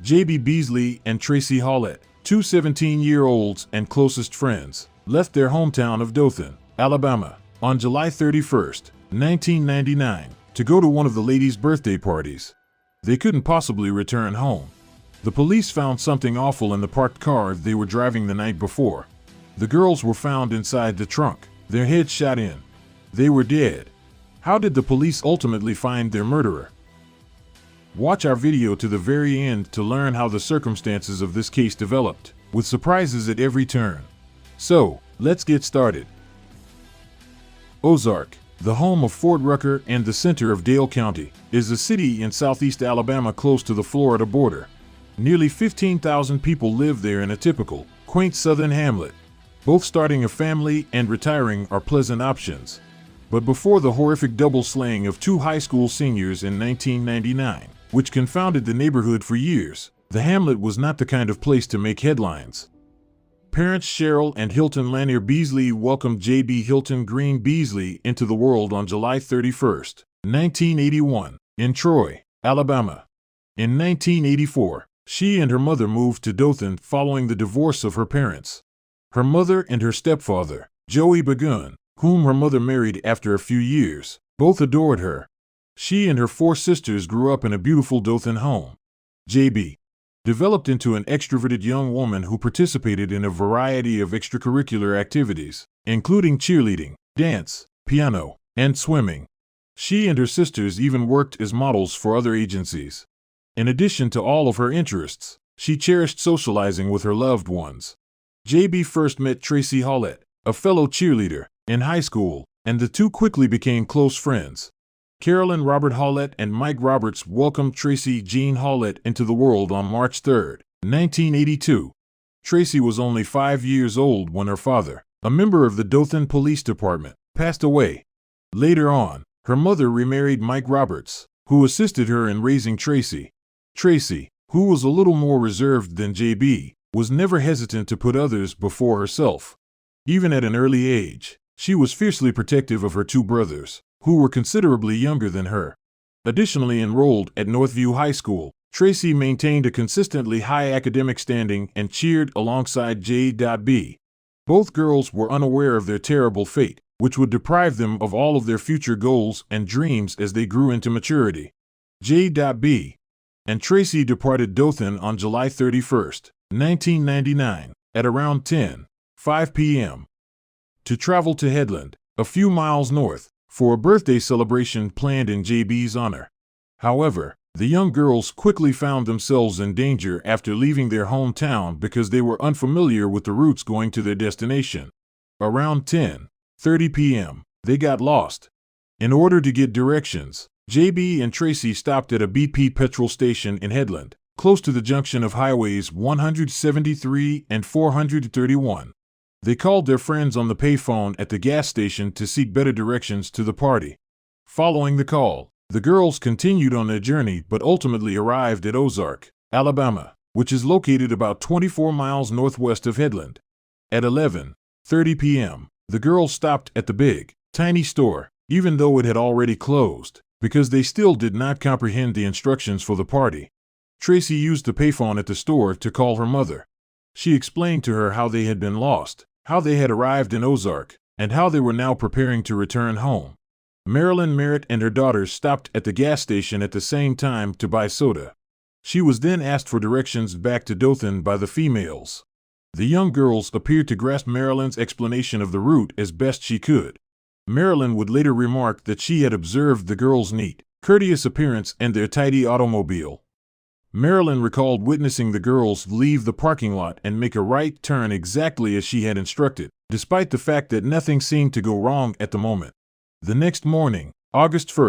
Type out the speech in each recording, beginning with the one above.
JB Beasley and Tracie Hawlett, two 17-year-olds and closest friends, left their hometown of Dothan, Alabama, on July 31, 1999, to go to one of the ladies' birthday parties. They couldn't possibly return home. The police found something awful in the parked car they were driving the night before. The girls were found inside the trunk, their heads shot in. They were dead. How did the police ultimately find their murderer? Watch our video to the very end to learn how the circumstances of this case developed, with surprises at every turn. So, let's get started. Ozark, the home of Fort Rucker and the center of Dale County, is a city in southeast Alabama close to the Florida border. Nearly 15,000 people live there in a typical, quaint southern hamlet. Both starting a family and retiring are pleasant options. But before the horrific double slaying of two high school seniors in 1999, which confounded the neighborhood for years, the hamlet was not the kind of place to make headlines. Parents Cheryl and Hilton Lanier Beasley welcomed JB Hilton Green Beasley into the world on July 31, 1981, in Troy, Alabama. In 1984, she and her mother moved to Dothan following the divorce of her parents. Her mother and her stepfather, Joey Begun, whom her mother married after a few years, both adored her. She and her four sisters grew up in a beautiful Dothan home. JB developed into an extroverted young woman who participated in a variety of extracurricular activities, including cheerleading, dance, piano, and swimming. She and her sisters even worked as models for other agencies. In addition to all of her interests, she cherished socializing with her loved ones. JB first met Tracie Hawlett, a fellow cheerleader, in high school, and the two quickly became close friends. Carolyn Robert Hawlett and Mike Roberts welcomed Tracie Jean Hawlett into the world on March 3, 1982. Tracie was only 5 years old when her father, a member of the Dothan Police Department, passed away. Later on, her mother remarried Mike Roberts, who assisted her in raising Tracie. Tracie, who was a little more reserved than JB, was never hesitant to put others before herself. Even at an early age, she was fiercely protective of her two brothers, who were considerably younger than her. Additionally enrolled at Northview High School, Tracie maintained a consistently high academic standing and cheered alongside J.B. Both girls were unaware of their terrible fate, which would deprive them of all of their future goals and dreams as they grew into maturity. J.B. and Tracie departed Dothan on July 31, 1999, at around 10:05 p.m. to travel to Headland, a few miles north, for a birthday celebration planned in JB's honor. However, the young girls quickly found themselves in danger after leaving their hometown because they were unfamiliar with the routes going to their destination. Around 10:30 p.m., they got lost. In order to get directions, JB and Tracie stopped at a BP petrol station in Headland, close to the junction of highways 173 and 431. They called their friends on the payphone at the gas station to seek better directions to the party. Following the call, the girls continued on their journey but ultimately arrived at Ozark, Alabama, which is located about 24 miles northwest of Headland. At 11:30 p.m., the girls stopped at the Big, Tiny store, even though it had already closed, because they still did not comprehend the instructions for the party. Tracie used the payphone at the store to call her mother. She explained to her how they had been lost, how they had arrived in Ozark, and how they were now preparing to return home. Marilyn Merritt and her daughters stopped at the gas station at the same time to buy soda. She was then asked for directions back to Dothan by the females. The young girls appeared to grasp Marilyn's explanation of the route as best she could. Marilyn would later remark that she had observed the girls' neat, courteous appearance and their tidy automobile. Marilyn recalled witnessing the girls leave the parking lot and make a right turn exactly as she had instructed, despite the fact that nothing seemed to go wrong at the moment. The next morning, August 1,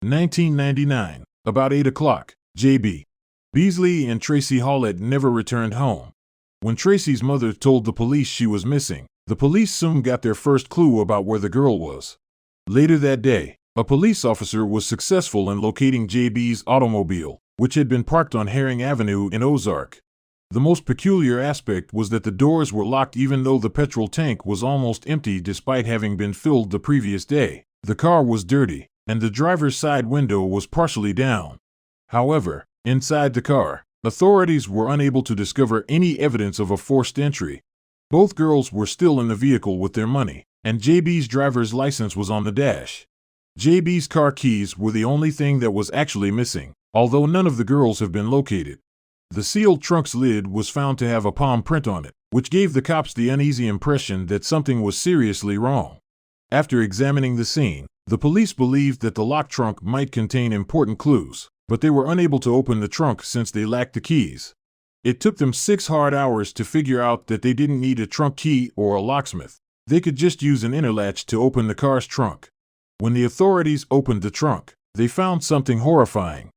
1999, about 8 o'clock, JB Beasley and Tracie Hawlett never returned home. When Tracie's mother told the police she was missing, the police soon got their first clue about where the girl was. Later that day, a police officer was successful in locating JB's automobile, which had been parked on Herring Avenue in Ozark. The most peculiar aspect was that the doors were locked even though the petrol tank was almost empty despite having been filled the previous day. The car was dirty, and the driver's side window was partially down. However, inside the car, Authorities were unable to discover any evidence of a forced entry. Both girls were still in the vehicle with their money, and JB's driver's license was on the dash. JB's car keys were the only thing that was actually missing, although none of the girls have been located. The sealed trunk's lid was found to have a palm print on it, which gave the cops the uneasy impression that something was seriously wrong. After examining the scene, the police believed that the locked trunk might contain important clues, but they were unable to open the trunk since they lacked the keys. It took them 6 hard hours to figure out that they didn't need a trunk key or a locksmith. They could just use an inner latch to open the car's trunk. When the authorities opened the trunk, they found something horrifying.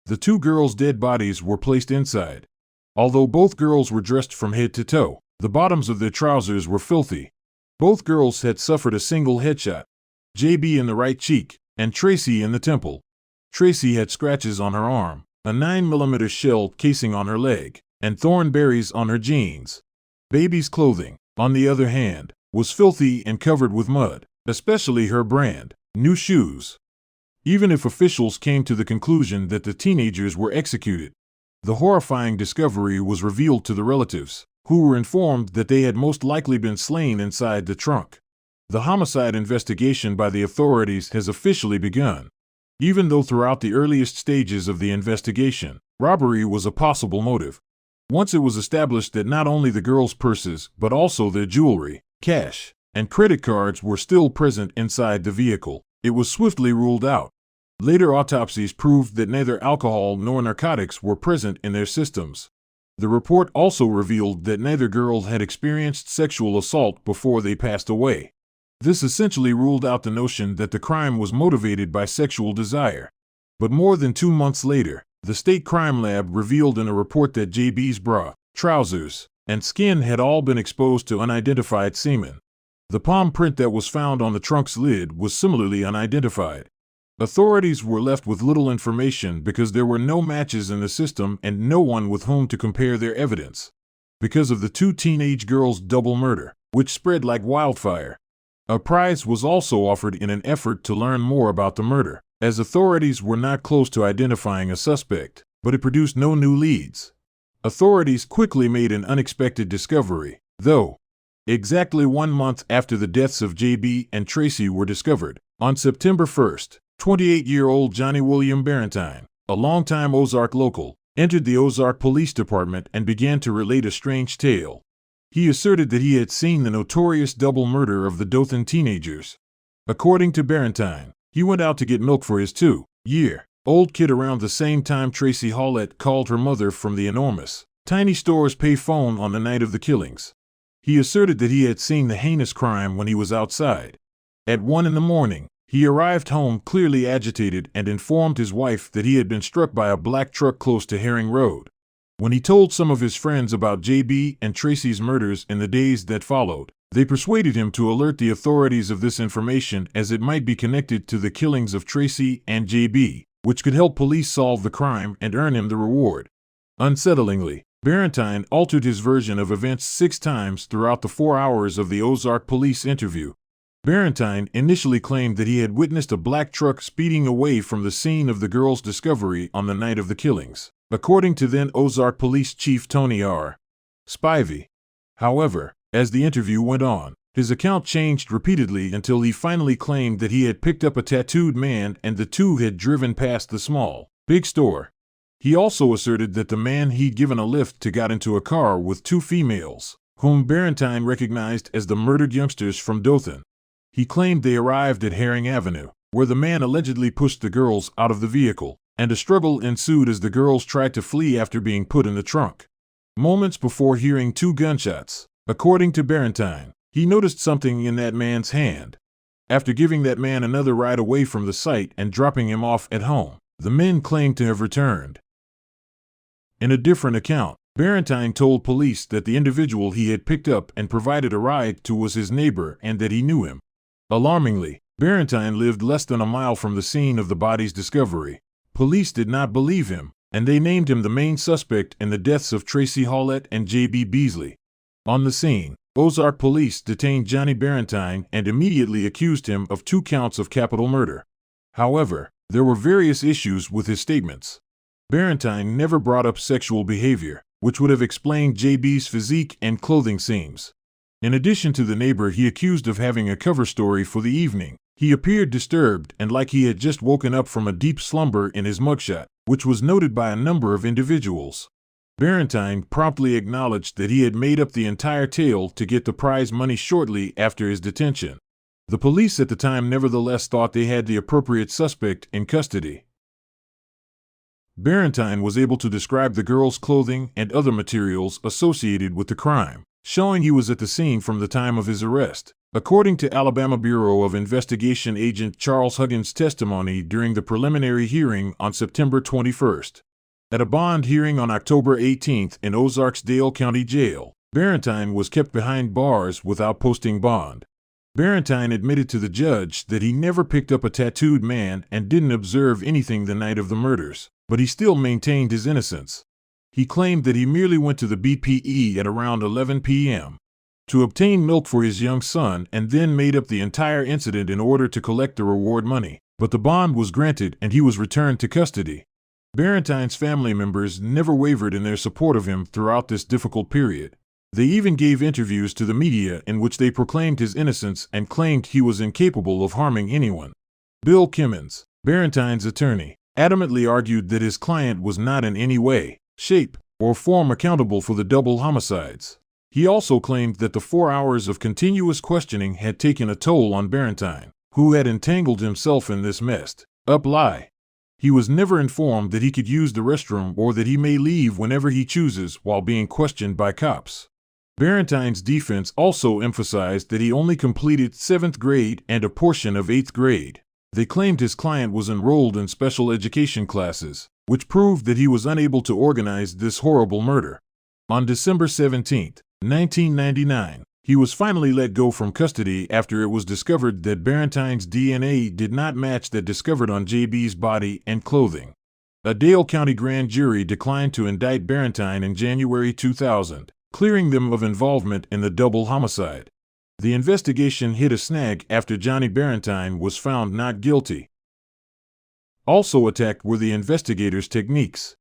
The 2 girls' dead bodies were placed inside. Although both girls were dressed from head to toe, the bottoms of their trousers were filthy. Both girls had suffered a single headshot, JB in the right cheek, and Tracie in the temple. Tracie had scratches on her arm, a 9mm shell casing on her leg, and thorn berries on her jeans. Baby's clothing, on the other hand, was filthy and covered with mud, especially her brand new shoes. Even if officials came to the conclusion that the teenagers were executed, the horrifying discovery was revealed to the relatives, who were informed that they had most likely been slain inside the trunk. The homicide investigation by the authorities has officially begun. Even though throughout the earliest stages of the investigation, robbery was a possible motive. Once it was established that not only the girls' purses but also their jewelry, cash, and credit cards were still present inside the vehicle, it was swiftly ruled out. Later autopsies proved that neither alcohol nor narcotics were present in their systems. The report also revealed that neither girl had experienced sexual assault before they passed away. This essentially ruled out the notion that the crime was motivated by sexual desire. But more than 2 months later, the state crime lab revealed in a report that JB's bra, trousers, and skin had all been exposed to unidentified semen. The palm print that was found on the trunk's lid was similarly unidentified. Authorities were left with little information because there were no matches in the system and no one with whom to compare their evidence. Because of the 2 teenage girls' double murder, which spread like wildfire, a prize was also offered in an effort to learn more about the murder, as authorities were not close to identifying a suspect, but it produced no new leads. Authorities quickly made an unexpected discovery, though. Exactly 1 month after the deaths of JB and Tracy were discovered, on September 1st, 28-year-old Johnny William Barentine, a longtime Ozark local, entered the Ozark Police Department and began to relate a strange tale. He asserted that he had seen the notorious double murder of the Dothan teenagers. According to Barentine, he went out to get milk for his 2-year-old kid around the same time Tracie Hawlett called her mother from the enormous, tiny store's pay phone on the night of the killings. He asserted that he had seen the heinous crime when he was outside. At 1 a.m, he arrived home clearly agitated and informed his wife that he had been struck by a black truck close to Herring Road. When he told some of his friends about JB and Tracy's murders in the days that followed, they persuaded him to alert the authorities of this information as it might be connected to the killings of Tracy and JB, which could help police solve the crime and earn him the reward. Unsettlingly, Barentine altered his version of events 6 times throughout the 4 hours of the Ozark police interview. Barentine initially claimed that he had witnessed a black truck speeding away from the scene of the girls' discovery on the night of the killings, according to then Ozark Police Chief Tony R. Spivey. However, as the interview went on, his account changed repeatedly until he finally claimed that he had picked up a tattooed man and the 2 had driven past the small, big store. He also asserted that the man he'd given a lift to got into a car with 2 females, whom Barentine recognized as the murdered youngsters from Dothan. He claimed they arrived at Herring Avenue, where the man allegedly pushed the girls out of the vehicle, and a struggle ensued as the girls tried to flee after being put in the trunk. Moments before hearing 2 gunshots, according to Barentine, he noticed something in that man's hand. After giving that man another ride away from the site and dropping him off at home, the men claimed to have returned. In a different account, Barentine told police that the individual he had picked up and provided a ride to was his neighbor and that he knew him. Alarmingly, Barentine lived less than a mile from the scene of the body's discovery. Police did not believe him, and they named him the main suspect in the deaths of Tracie Hawlett and JB Beasley. On the scene, Ozark police detained Johnny Barentine and immediately accused him of 2 counts of capital murder. However, there were various issues with his statements. Barentine never brought up sexual behavior, which would have explained JB's physique and clothing seams. In addition to the neighbor he accused of having a cover story for the evening, he appeared disturbed and like he had just woken up from a deep slumber in his mugshot, which was noted by a number of individuals. Barentine promptly acknowledged that he had made up the entire tale to get the prize money shortly after his detention. The police at the time nevertheless thought they had the appropriate suspect in custody. Barentine was able to describe the girl's clothing and other materials associated with the crime, showing he was at the scene from the time of his arrest. According to Alabama Bureau of Investigation agent Charles Huggins' testimony during the preliminary hearing on September 21st. At a bond hearing on October 18th in Ozark's Dale County Jail, Barentine was kept behind bars without posting bond. Barentine admitted to the judge that he never picked up a tattooed man and didn't observe anything the night of the murders, but he still maintained his innocence. He claimed that he merely went to the BPE at around 11 p.m. to obtain milk for his young son and then made up the entire incident in order to collect the reward money, but the bond was granted and he was returned to custody. Barentine's family members never wavered in their support of him throughout this difficult period. They even gave interviews to the media in which they proclaimed his innocence and claimed he was incapable of harming anyone. Bill Kimmons, Barentine's attorney, adamantly argued that his client was not in any way, shape, or form accountable for the double homicides. He also claimed that the 4 hours of continuous questioning had taken a toll on Barentine, who had entangled himself in this messed up lie. He was never informed that he could use the restroom or that he may leave whenever he chooses while being questioned by cops. Barentine's defense also emphasized that he only completed 7th grade and a portion of 8th grade. They claimed his client was enrolled in special education classes, which proved that he was unable to organize this horrible murder. On December 17, 1999, he was finally let go from custody after it was discovered that Barentine's DNA did not match that discovered on JB's body and clothing. A Dale County grand jury declined to indict Barentine in January 2000, clearing them of involvement in the double homicide. The investigation hit a snag after Johnny Barentine was found not guilty. Also attacked were the investigators' techniques.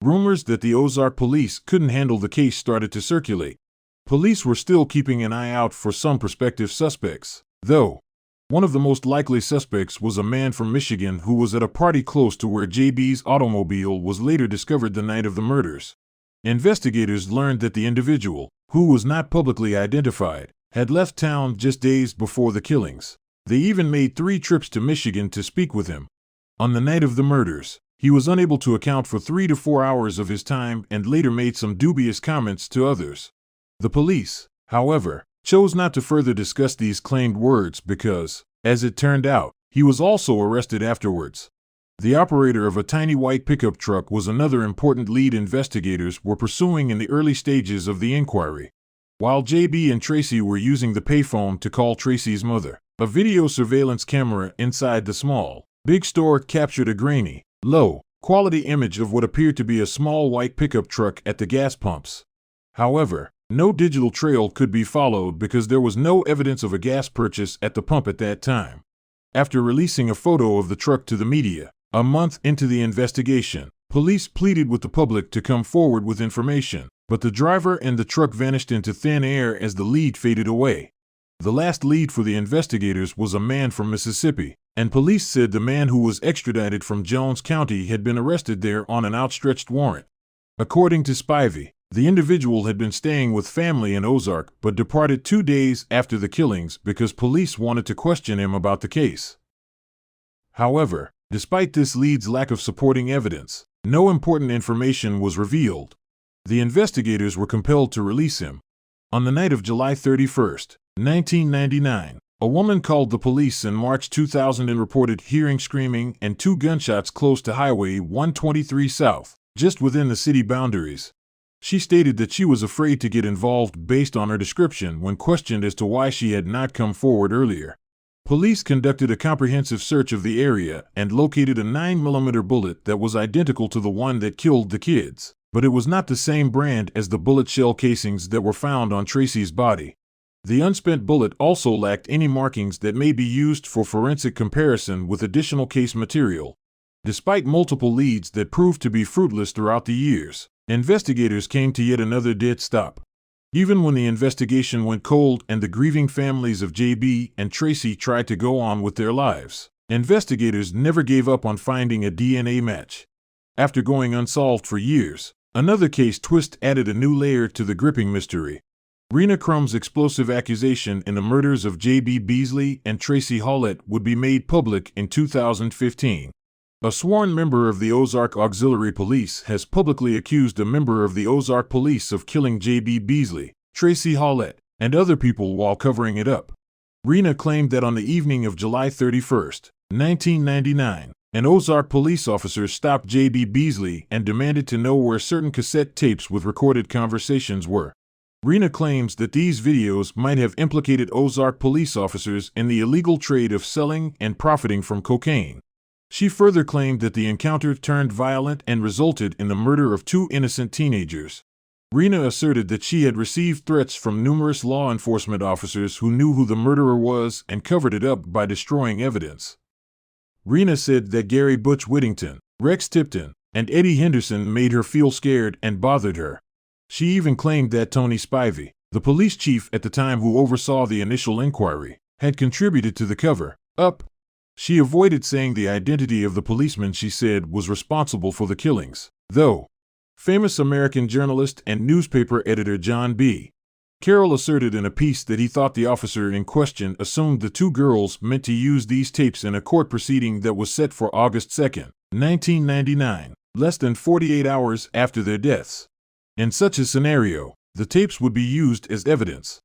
Rumors that the Ozark police couldn't handle the case started to circulate. Police were still keeping an eye out for some prospective suspects, though. One of the most likely suspects was a man from Michigan who was at a party close to where JB's automobile was later discovered the night of the murders. Investigators learned that the individual, who was not publicly identified, had left town just days before the killings. They even made 3 trips to Michigan to speak with him. On the night of the murders, he was unable to account for 3 to 4 hours of his time and later made some dubious comments to others. The police, however, chose not to further discuss these claimed words because, as it turned out, he was also arrested afterwards. The operator of a tiny white pickup truck was another important lead investigators were pursuing in the early stages of the inquiry. While JB and Tracy were using the payphone to call Tracy's mother, a video surveillance camera inside the small, big store captured a grainy, low-quality image of what appeared to be a small white pickup truck at the gas pumps. However, no digital trail could be followed because there was no evidence of a gas purchase at the pump at that time. After releasing a photo of the truck to the media, a month into the investigation, police pleaded with the public to come forward with information, but the driver and the truck vanished into thin air as the lead faded away. The last lead for the investigators was a man from Mississippi, and police said the man who was extradited from Jones County had been arrested there on an outstretched warrant. According to Spivey, the individual had been staying with family in Ozark but departed 2 days after the killings because police wanted to question him about the case. However, despite this lead's lack of supporting evidence, no important information was revealed. The investigators were compelled to release him. On the night of July 31, 1999, a woman called the police in March 2000 and reported hearing screaming and 2 gunshots close to Highway 123 South, just within the city boundaries. She stated that she was afraid to get involved based on her description when questioned as to why she had not come forward earlier. Police conducted a comprehensive search of the area and located a 9mm bullet that was identical to the one that killed the kids, but it was not the same brand as the bullet shell casings that were found on Tracy's body. The unspent bullet also lacked any markings that may be used for forensic comparison with additional case material. Despite multiple leads that proved to be fruitless throughout the years, investigators came to yet another dead stop. Even when the investigation went cold and the grieving families of JB and Tracy tried to go on with their lives, investigators never gave up on finding a DNA match. After going unsolved for years, another case twist added a new layer to the gripping mystery. Rena Crumb's explosive accusation in the murders of JB Beasley and Tracie Hawlett would be made public in 2015. A sworn member of the Ozark Auxiliary Police has publicly accused a member of the Ozark Police of killing JB Beasley, Tracie Hawlett, and other people while covering it up. Rena claimed that on the evening of July 31, 1999, an Ozark police officer stopped JB Beasley and demanded to know where certain cassette tapes with recorded conversations were. Rena claims that these videos might have implicated Ozark police officers in the illegal trade of selling and profiting from cocaine. She further claimed that the encounter turned violent and resulted in the murder of 2 innocent teenagers. Rena asserted that she had received threats from numerous law enforcement officers who knew who the murderer was and covered it up by destroying evidence. Rena said that Gary Butch Whittington, Rex Tipton, and Eddie Henderson made her feel scared and bothered her. She even claimed that Tony Spivey, the police chief at the time who oversaw the initial inquiry, had contributed to the cover-up. She avoided saying the identity of the policeman she said was responsible for the killings, though. Famous American journalist and newspaper editor John B. Carroll asserted in a piece that he thought the officer in question assumed the 2 girls meant to use these tapes in a court proceeding that was set for August 2, 1999, less than 48 hours after their deaths. In such a scenario, the tapes would be used as evidence.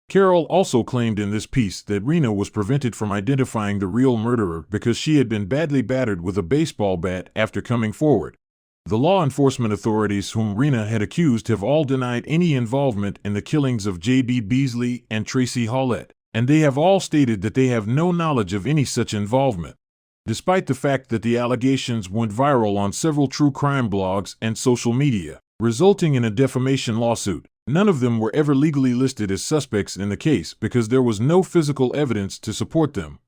Carroll also claimed in this piece that Rena was prevented from identifying the real murderer because she had been badly battered with a baseball bat after coming forward. The law enforcement authorities whom Rena had accused have all denied any involvement in the killings of JB Beasley and Tracie Hawlett, and they have all stated that they have no knowledge of any such involvement. Despite the fact that the allegations went viral on several true crime blogs and social media, resulting in a defamation lawsuit, none of them were ever legally listed as suspects in the case because there was no physical evidence to support them.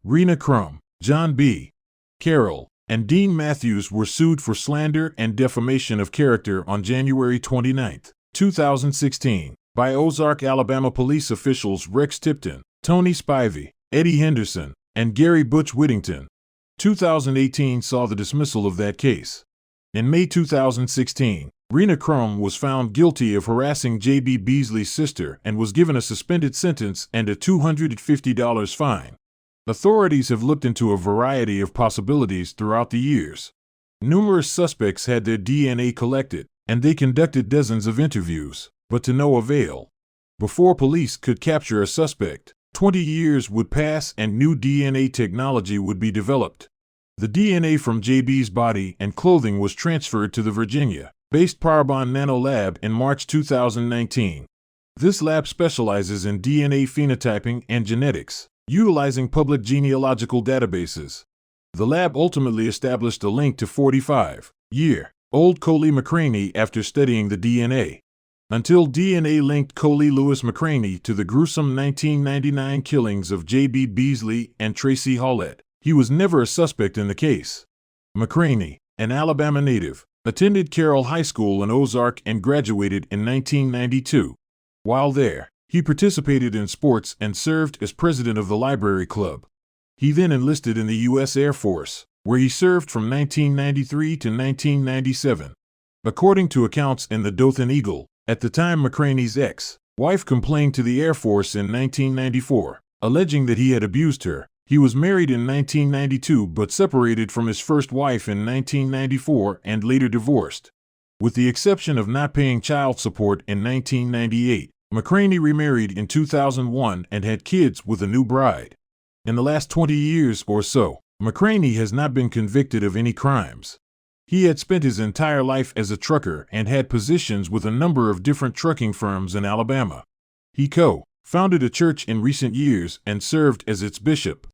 Rena Crumb, John B. Carroll, and Dean Matthews were sued for slander and defamation of character on January 29, 2016, by Ozark, Alabama police officials Rex Tipton, Tony Spivey, Eddie Henderson, and Gary Butch Whittington. 2018 saw the dismissal of that case. In May 2016, Rena Crumb was found guilty of harassing JB Beasley's sister and was given a suspended sentence and a $250 fine. Authorities have looked into a variety of possibilities throughout the years. Numerous suspects had their DNA collected, and they conducted dozens of interviews, but to no avail. Before police could capture a suspect, 20 years would pass and new DNA technology would be developed. The DNA from JB's body and clothing was transferred to the Virginia-based Parabon Nano Lab in March 2019. This lab specializes in DNA phenotyping and genetics, utilizing public genealogical databases. The lab ultimately established a link to 45-year-old Coley McCraney after studying the DNA. Until DNA linked Coley Lewis McCraney to the gruesome 1999 killings of JB Beasley and Tracie Hawlett, he was never a suspect in the case. McCraney, an Alabama native, attended Carroll High School in Ozark and graduated in 1992. While there, he participated in sports and served as president of the library club. He then enlisted in the U.S. Air Force, where he served from 1993 to 1997. According to accounts in the Dothan Eagle, at the time McCraney's ex-wife complained to the Air Force in 1994, alleging that he had abused her. He was married in 1992 but separated from his first wife in 1994 and later divorced. With the exception of not paying child support in 1998, McCraney remarried in 2001 and had kids with a new bride. In the last 20 years or so, McCraney has not been convicted of any crimes. He had spent his entire life as a trucker and had positions with a number of different trucking firms in Alabama. He co-founded a church in recent years and served as its bishop.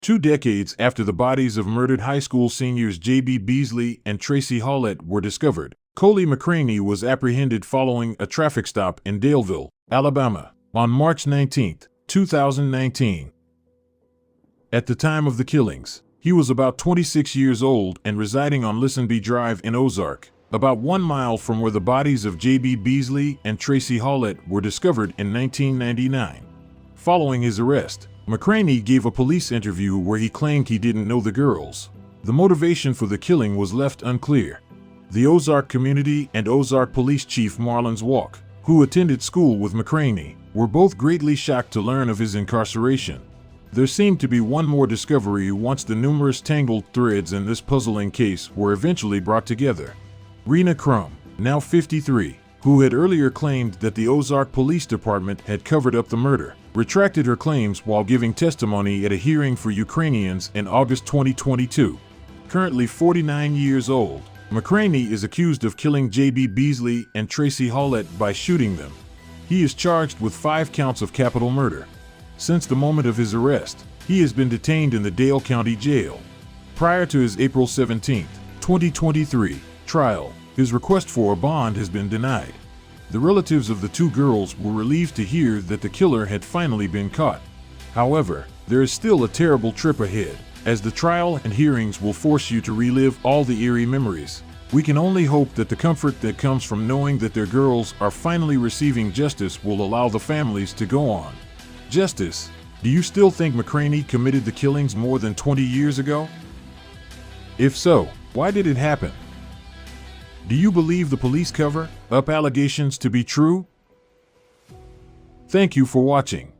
2 decades after the bodies of murdered high school seniors JB Beasley and Tracie Hawlett were discovered, Coley McCraney was apprehended following a traffic stop in Daleville, Alabama, on March 19, 2019. At the time of the killings, He was about 26 years old and residing on Lisenby Drive in Ozark, about 1 mile from where the bodies of JB Beasley and Tracie Hawlett were discovered in 1999. Following his arrest, McCraney gave a police interview where he claimed he didn't know the girls. The motivation for the killing was left unclear. The Ozark community and Ozark Police Chief Marlins Walk, who attended school with McCraney, were both greatly shocked to learn of his incarceration. There seemed to be one more discovery once the numerous tangled threads in this puzzling case were eventually brought together. Rena Crum, now 53, who had earlier claimed that the Ozark Police Department had covered up the murder, retracted her claims while giving testimony at a hearing for Ukrainians in August 2022. Currently 49 years old, McCraney is accused of killing JB Beasley and Tracie Hawlett by shooting them. He is charged with 5 counts of capital murder. Since the moment of his arrest, he has been detained in the Dale County Jail. Prior to his April 17, 2023, trial, his request for a bond has been denied. The relatives of the 2 girls were relieved to hear that the killer had finally been caught. However, there is still a terrible trip ahead, as the trial and hearings will force you to relive all the eerie memories. We can only hope that the comfort that comes from knowing that their girls are finally receiving justice will allow the families to go on. Justice. Do you still think McCraney committed the killings more than 20 years ago? If so, why did it happen? Do you believe the police cover up allegations to be true? Thank you for watching.